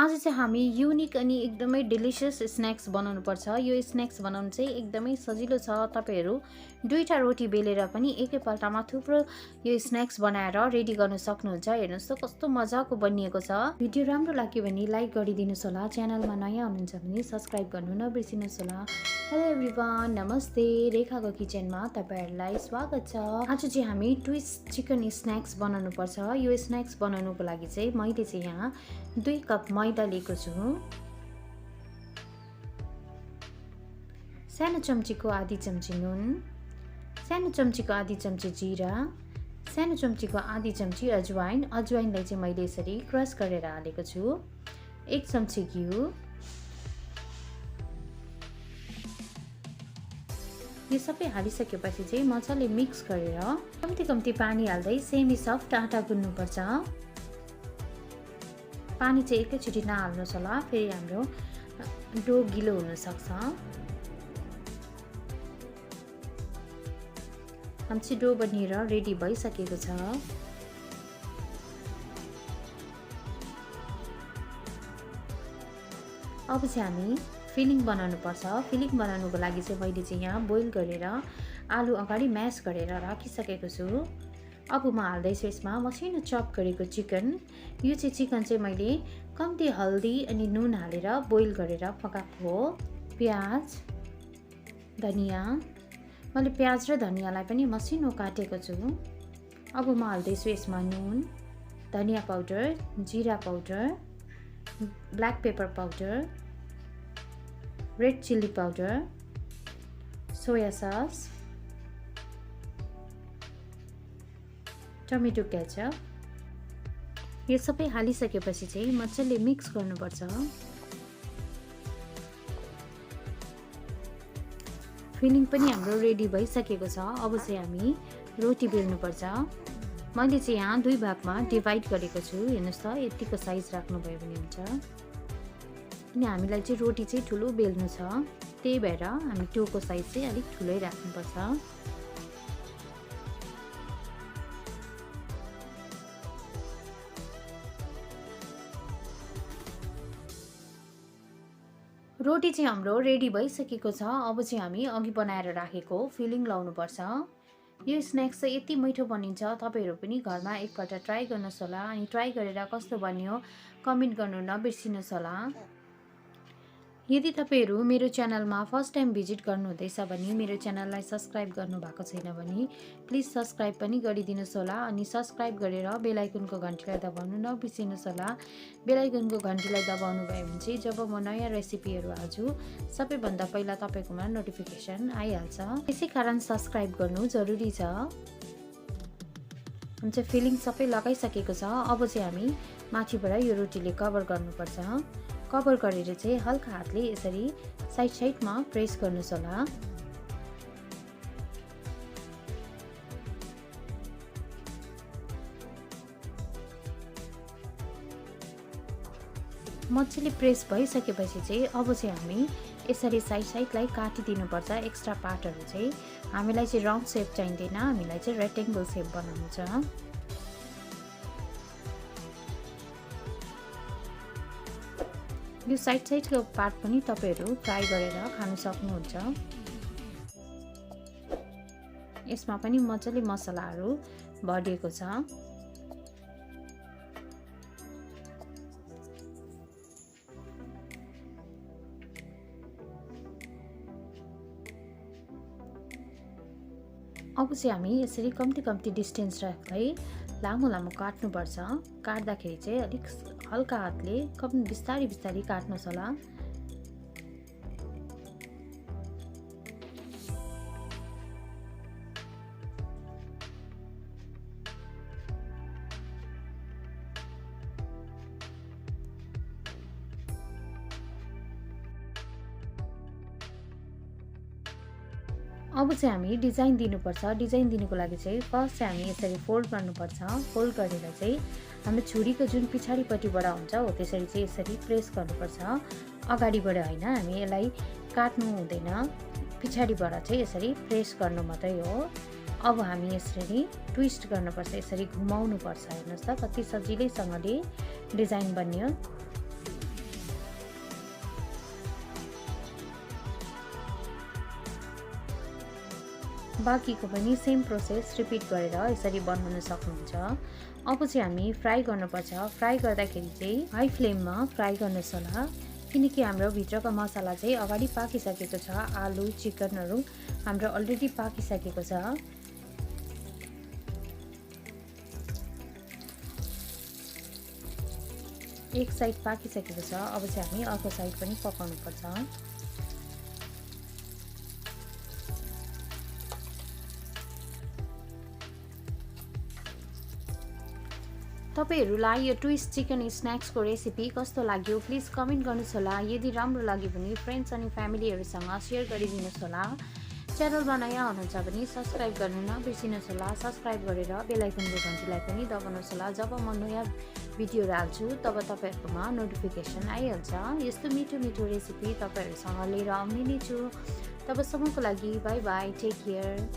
आज चाहिँ हामी युनिक अनि एकदमै डिलिसियस स्न्याक्स बनाउनु पर्छ। यो स्न्याक्स बनाउनु चाहिँ एकदमै सजिलो छ। तपाईहरु दुईटा रोटी बेलेर पनि एकैपल्टमा थुप्रो यो स्न्याक्स बनाएर रेडी गर्न सक्नुहुन्छ। हेर्नुस् त कस्तो मजाको बनिएको छ। भिडियो राम्रो लाग्यो भने लाइक गरिदिनुस् होला। च्यानलमा नयाँ हुनुहुन्छ भने सब्स्क्राइब गर्नु नबिर्सिनुस् होला। हेलो एभ्रीवन, नमस्ते। रेखाको किचनमा तपाईहरुलाई स्वागत छ। आज चाहिँ हामी ट्विस्ट चिकन स्न्याक्स बनाउनु पर्छ। यो स्न्याक्स बनाउनुको लागि चाहिँ मैले चाहिँ यहाँ 2 कप मैदा लिएको छु। सानो चम्चीको आधी चम्ची नुन, सानो चम्चीको आधी चम्ची जीरा, सानो चम्चीको आधी चम्ची अजवाइन। अजवाइनलाई चाहिँ मैले यसरी क्रस गरेर हालेको छु। 1 चम्ची घिउ। यो सबै हालिसकेपछि चाहिँ मजाले मिक्स गरेर कम्ती कम्ती पानी हाल्दै सेमी सफ्ट आटा गुन्नुपर्छ। पानी चाहिँ एकैचोटि नहाल्नुहोस् होला, फेरि हाम्रो डो गिलो हुन सक्छ। हाम्रो डो बनिएर रेडी भइसकेको छ। अब चाहिँ हामी फिलिङ बनाउनु पर्छ। फिलिङ बनाउनुको लागि चाहिँ मैले चाहिँ यहाँ बोइल गरेर आलु अगाडि म्यास गरेर राखिसकेको छु। अब म हाल्दैछु यसमा मसिनो चप गरेको चिकन। यो चाहिँ चिकन चाहिँ मैले कम्ती हल्दी अनि नुन हालेर बोइल गरेर पकाएको हो। प्याज, धनिया, मैले प्याज र धनियालाई पनि मसिनो काटेको छु। अब म हाल्दैछु यसमा नुन, धनिया पाउडर, जीरा powder, black pepper powder, red chilli powder, soya sauce, tomato ketchup. यो सबै हालिसकेपछि चाहिँ मजाले मिक्स गर्नुपर्छ। फिलिङ पनि हाम्रो रेडी भइसकेको छ। अब चाहिँ हामी रोटी बेल्नुपर्छ। मैले चाहिँ यहाँ 2 भागमा डिभाइड गरेको छु। हेर्नुस् त यतिको साइज राख्नुभयो भने हुन्छ। अनि हामीलाई चाहिँ रोटी चाहिँ ठुलो बेल्नु छ, त्यही भएर हामी टोको साइज चाहिँ अलिक ठुलै राख्नुपर्छ। रोटी चाहिँ हाम्रो रेडी भइसकेको छ। अब चाहिँ हामी अघि बनाएर राखेको फिलिङ लाउनुपर्छ। यो स्न्याक्स चाहिँ यति मिठो बनिन्छ। तपाईहरु पनि घरमा एकपल्ट ट्राई गर्नुहोस् होला। अनि ट्राई गरेर कस्तो बन्यो कमेन्ट गर्नु नबिर्सिनुहोस् होला। यदि तपाईहरु मेरो च्यानलमा फर्स्ट टाइम भिजिट गर्नुहुँदैछ भने मेरो च्यानललाई सब्स्क्राइब गर्नु भएको छैन भने प्लिज सब्स्क्राइब पनि गरिदिनुस् होला। अनि सब्स्क्राइब गरेर बेल आइकनको घण्टीलाई दबाउनु नबिर्सिनुहोस् होला। बेल आइकनको घण्टीलाई दबाउनु भयो भने चाहिँ जब म नयाँ रेसिपीहरु हाल्छु सबैभन्दा पहिला तपाईकोमा नोटिफिकेसन आइहाल्छ। त्यसै कारण सब्स्क्राइब गर्नु जरुरी छ। हुन्छ, फिलिङ सबै लगाइसकेको छ। अब चाहिँ हामी माथिबाट यो रोटीले कभर गर्नुपर्छ। कभर गरेर चाहिँ हल्का हातले यसरी साइड साइडमा प्रेस गर्नुहोस् होला। मजाले प्रेस भइसकेपछि चाहिँ अब चाहिँ हामी यसरी साइड साइडलाई काटिदिनुपर्छ। एक्स्ट्रा पार्टहरु चाहिँ हामीलाई चाहिँ राउन्ड शेप चाहिँदैन, हामीलाई चाहिँ रेक्टेंगल शेप बनाउनु छ। यो साइड साइडको पार्ट पनि तपाईहरु फ्राई गरेर खान सक्नुहुन्छ। यसमा पनि मजाले मसलाहरु भरिएको छ। अब चाहिँ हामी यसरी कम्ती कम्ती डिस्टेन्स राख्दै लामो लामो काट्नुपर्छ। काट्दाखेरि चाहिँ अलिक हल्का हातले कम बिस्तारै बिस्तारै काट्नुहोस् होला। अब चाहिँ हामी डिजाइन दिनुपर्छ। डिजाइन दिनुको लागि चाहिँ फर्स्ट चाहिँ हामी यसरी फोल्ड गर्नुपर्छ। फोल्ड गरेर चाहिँ हाम्रो छुरीको जुन पछाडिपट्टिबाट हुन्छ हो त्यसरी चाहिँ यसरी प्रेस गर्नुपर्छ। अगाडिबाट हैन, हामी यसलाई काट्नु हुँदैन, पछाडिबाट चाहिँ यसरी प्रेस गर्नु मात्रै हो। अब हामी यसरी ट्विस्ट गर्नुपर्छ, यसरी घुमाउनु पर्छ। हेर्नुस् त कति सजिलैसँगले डिजाइन बन्यो। बाँकीको पनि सेम प्रोसेस रिपिट गरेर यसरी बनाउन सक्नुहुन्छ। अब चाहिँ हामी फ्राई गर्नुपर्छ। फ्राई गर्दाखेरि चाहिँ हाई फ्लेममा फ्राई गर्नुहोस् होला, किनकि हाम्रो भित्रको मसला चाहिँ अगाडि पाकिसकेको छ। आलु चिकनहरू हाम्रो अलरेडी पाकिसकेको छ। एक साइड पाकिसकेको छ। अब चाहिँ हामी अर्को साइड पनि पकाउनु पर्छ। तपाईहरुलाई यो ट्विस्ट चिकन स्नैक्सको रेसिपी कस्तो लाग्यो प्लिज कमेन्ट गर्नुहोस् होला। यदि राम्रो लाग्यो भने फ्रेन्ड्स अनि फ्यामिलीहरुसँग शेयर गरिदिनुहोस् होला। च्यानलमा नयाँ हुनुहुन्छ भने सब्स्क्राइब गर्न नबिर्सिनुहोस् होला। सब्स्क्राइब गरेर बेल आइकनको घण्टीलाई पनि दबाउनुहोस् होला। जब म नयाँ भिडियोहरु हाल्छु तब तपाईहरुकोमा नोटिफिकेसन आइहाल्छ। यस्तो मिठो मिठो रेसिपी तपाईहरुसँग लिएर आउने नै छु। तबसम्मको लागि बाइ बाइ, टेक केयर।